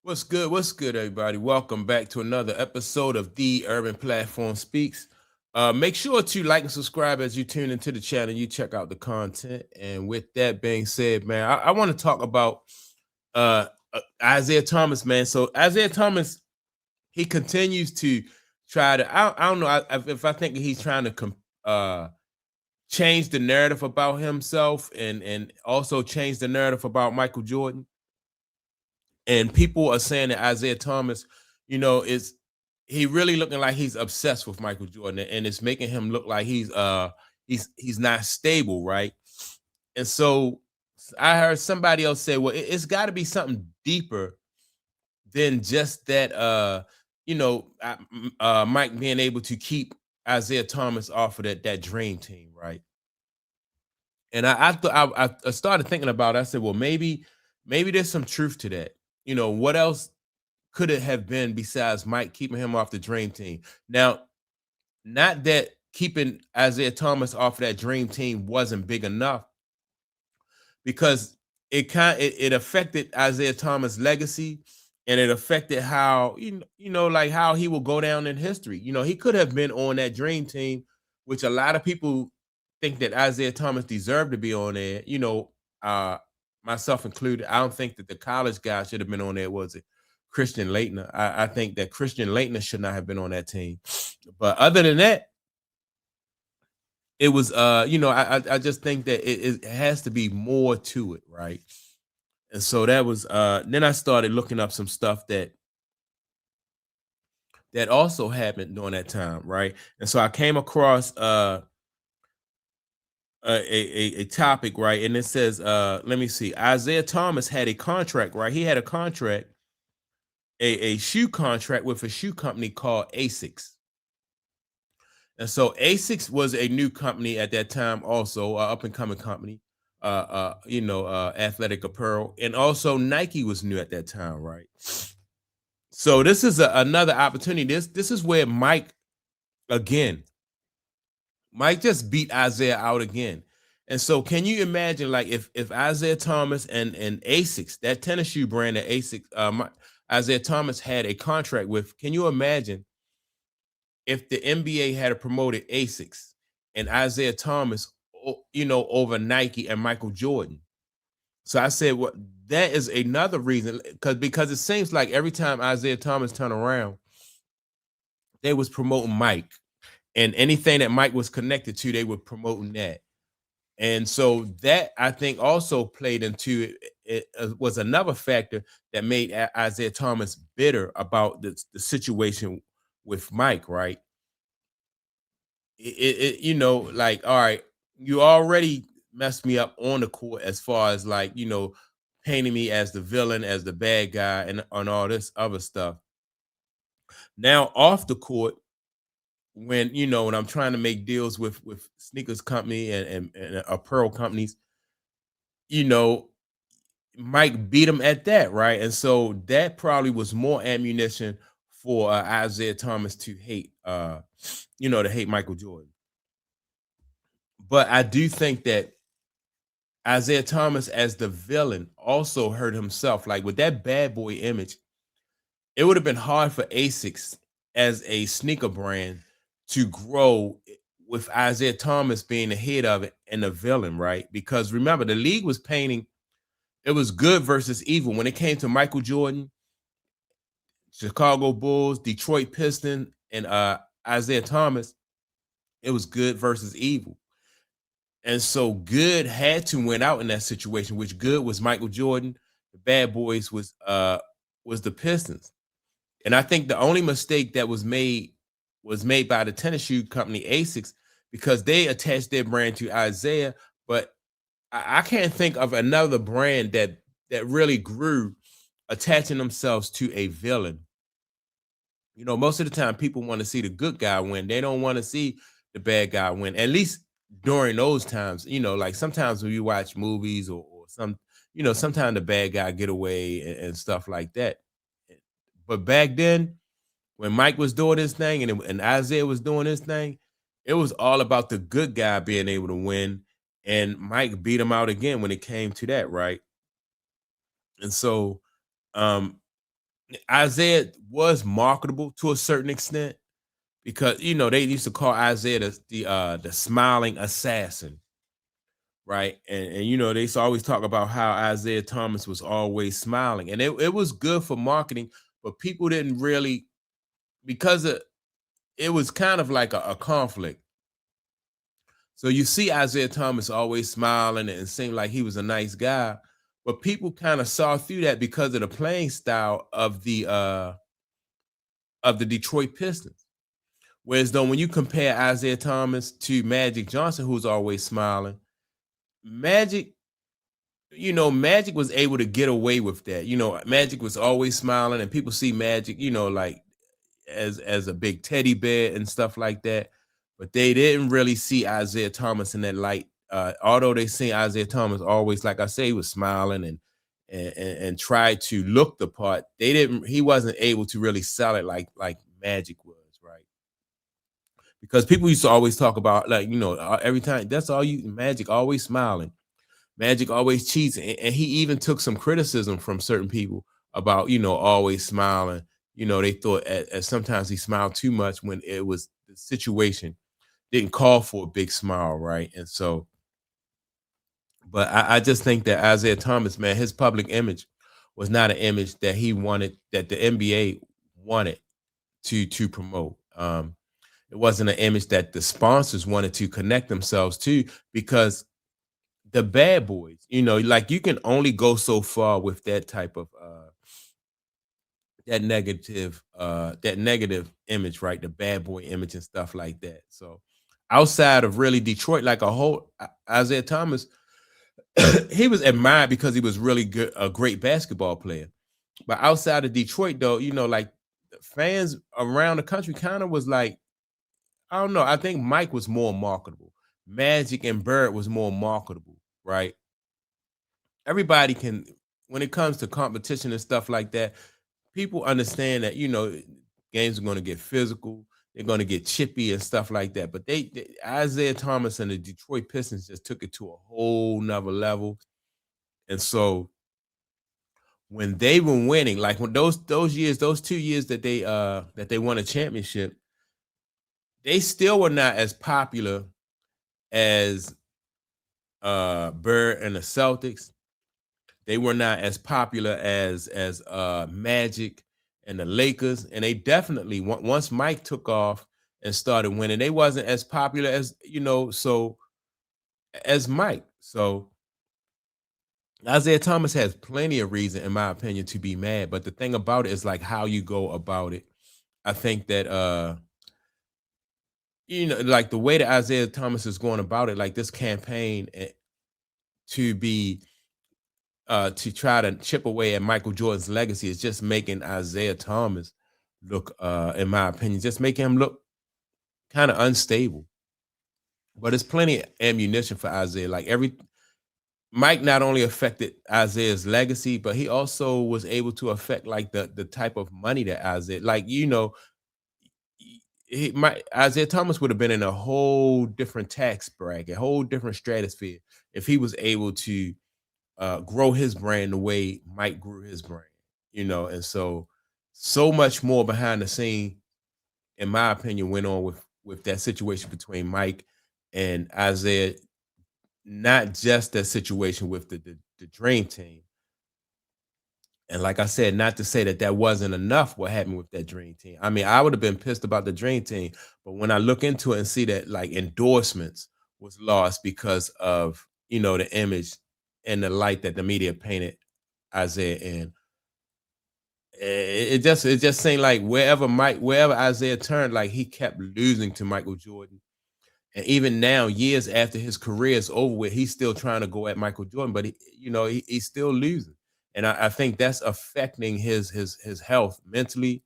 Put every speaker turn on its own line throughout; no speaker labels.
What's good? What's good, everybody? Welcome back to another episode of The Urban Platform Speaks. Make sure to like and subscribe as you tune into the channel. You check out the content. And with that being said, man, I want to talk about Isiah Thomas, man. So Isiah Thomas, he continues to try to. I don't know if I think he's trying to change the narrative about himself and also change the narrative about Michael Jordan. And people are saying that Isiah Thomas, is he really looking like he's obsessed with Michael Jordan, and it's making him look like he's not stable, right? And so I heard somebody else say, well, it's got to be something deeper than just that. Mike being able to keep Isiah Thomas off of that dream team, right? And I started thinking about it. I said, well, maybe there's some truth to that. What else could it have been besides Mike keeping him off the dream team? Now, not that keeping Isiah Thomas off of that dream team wasn't big enough, because it affected Isiah Thomas' legacy, and it affected how like how he will go down in history. He could have been on that dream team, which a lot of people think that Isiah Thomas deserved to be on there. Uh, myself included. I don't think that the college guy should have been on there. Was it Christian Laettner? I think that Christian Laettner should not have been on that team. But other than that, it was I just think that it has to be more to it, right? And so that was then I started looking up some stuff that also happened during that time, right? And so I came across a topic, right? And it says, let me see, Isiah Thomas had a contract, right? He had a contract, a shoe contract with a shoe company called Asics. And so Asics was a new company at that time, also up and coming company, athletic apparel, and also Nike was new at that time, right? So this is another opportunity. This is where again, Mike just beat Isiah out again. And so can you imagine, like, if Isiah Thomas and Asics, that tennis shoe brand that Asics, Isiah Thomas had a contract with, can you imagine if the NBA had promoted Asics and Isiah Thomas, over Nike and Michael Jordan? So I said, well, that is another reason, because it seems like every time Isiah Thomas turned around, they was promoting Mike, and anything that Mike was connected to, they were promoting that. And so that, I think, also played into it. Was another factor that made Isiah Thomas bitter about the situation with Mike, right? Like, all right, you already messed me up on the court as far as, like, painting me as the villain, as the bad guy, and on all this other stuff. Now off the court, when I'm trying to make deals with sneakers company and apparel companies, you know, Mike beat him at that, right? And so that probably was more ammunition for Isiah Thomas to hate, to hate Michael Jordan. But I do think that Isiah Thomas as the villain also hurt himself. Like, with that bad boy image, it would have been hard for Asics as a sneaker brand to grow with Isiah Thomas being the head of it and the villain, right? Because remember, the league was painting, it was good versus evil. When it came to Michael Jordan, Chicago Bulls, Detroit Pistons, and Isiah Thomas, it was good versus evil. And so good had to win out in that situation, which good was Michael Jordan. The bad boys was the Pistons. And I think the only mistake that was made by the tennis shoe company Asics, because they attached their brand to Isiah. But I can't think of another brand that really grew attaching themselves to a villain. Most of the time people want to see the good guy win. They don't want to see the bad guy win. At least during those times, like sometimes when you watch movies or sometimes the bad guy get away and stuff like that. But back then, when Mike was doing his thing and Isiah was doing his thing, it was all about the good guy being able to win. And Mike beat him out again when it came to that, right? And so, um, Isaiah was marketable to a certain extent because they used to call Isaiah the smiling assassin, right? And they used to always talk about how Isaiah Thomas was always smiling, and it was good for marketing, but people didn't really because it was kind of like a conflict. So you see Isaiah Thomas always smiling and seemed like he was a nice guy, but people kind of saw through that because of the playing style of the Detroit Pistons. Whereas though when you compare Isiah Thomas to Magic Johnson, who's always smiling, Magic, Magic was able to get away with that. Magic was always smiling, and people see Magic, like as a big teddy bear and stuff like that. But they didn't really see Isiah Thomas in that light. Although they see Isiah Thomas always, like I say, he was smiling and tried to look the part. He wasn't able to really sell it like Magic was, right? Because people used to always talk about like, every time that's all you Magic always smiling. Magic always cheats, and he even took some criticism from certain people about always smiling. They thought at sometimes he smiled too much when it was the situation didn't call for a big smile, right? And so, but I just think that Isiah Thomas, man, his public image was not an image that he wanted, that the NBA wanted to promote. It wasn't an image that the sponsors wanted to connect themselves to because the bad boys, like you can only go so far with that type of that negative image, right? The bad boy image and stuff like that. So outside of really Detroit, like a whole Isiah Thomas, he was admired because he was really good, a great basketball player. But outside of Detroit, though, like fans around the country kind of was like, I don't know. I think Mike was more marketable. Magic and Bird was more marketable, right? Everybody can, when it comes to competition and stuff like that, people understand that games are going to get physical, they're going to get chippy and stuff like that. But they Isiah Thomas and the Detroit Pistons just took it to a whole nother level. And so when they were winning, like when those years, those 2 years that they won a championship, they still were not as popular as Bird and the Celtics. They were not as popular as Magic and the Lakers, and they definitely once Mike took off and started winning, they wasn't as popular as so as Mike. So Isiah Thomas has plenty of reason, in my opinion, to be mad. But the thing about it is like how you go about it. I think that like the way that Isiah Thomas is going about it, like this campaign to be to try to chip away at Michael Jordan's legacy is just making Isiah Thomas look, in my opinion, just making him look kind of unstable. But it's plenty of ammunition for Isiah. Like every Mike not only affected Isaiah's legacy, but he also was able to affect like the type of money that Isiah, like Isiah Thomas would have been in a whole different tax bracket, whole different stratosphere if he was able to grow his brand the way Mike grew his brand, and so much more behind the scene, in my opinion, went on with that situation between Mike and Isiah. Not just that situation with the Dream Team, and like I said, not to say that that wasn't enough. What happened with that Dream Team? I mean, I would have been pissed about the Dream Team, but when I look into it and see that like endorsements was lost because of the image and the light that the media painted Isiah in. It just seemed like wherever Isiah turned, like he kept losing to Michael Jordan. And even now, years after his career is over with, he's still trying to go at Michael Jordan, but he's still losing. And I think that's affecting his health mentally.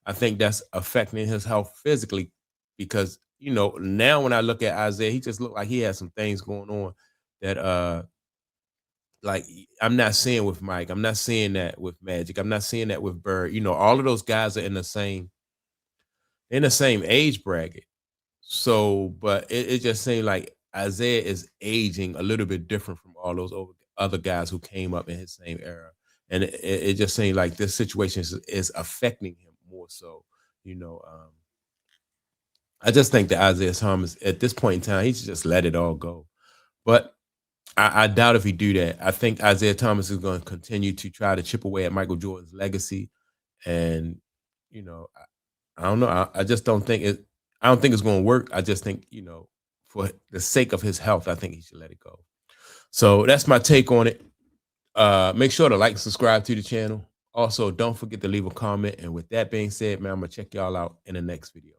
I think that's affecting his health physically because now when I look at Isiah, he just looked like he has some things going on that like I'm not seeing with Mike. I'm not seeing that with Magic. I'm not seeing that with Bird. All of those guys are in the same age bracket. So, but it just seemed like Isiah is aging a little bit different from all those other guys who came up in his same era. and it just seems like this situation is affecting him more so. You know, I just think that Isiah Thomas at this point in time, he should just let it all go. But I doubt if he do that. I think Isiah Thomas is going to continue to try to chip away at Michael Jordan's legacy, and you know, I don't know. I just don't think it. I don't think it's going to work. I just think, for the sake of his health, I think he should let it go. So that's my take on it. Make sure to like and subscribe to the channel. Also, don't forget to leave a comment. And with that being said, man, I'm gonna check y'all out in the next video.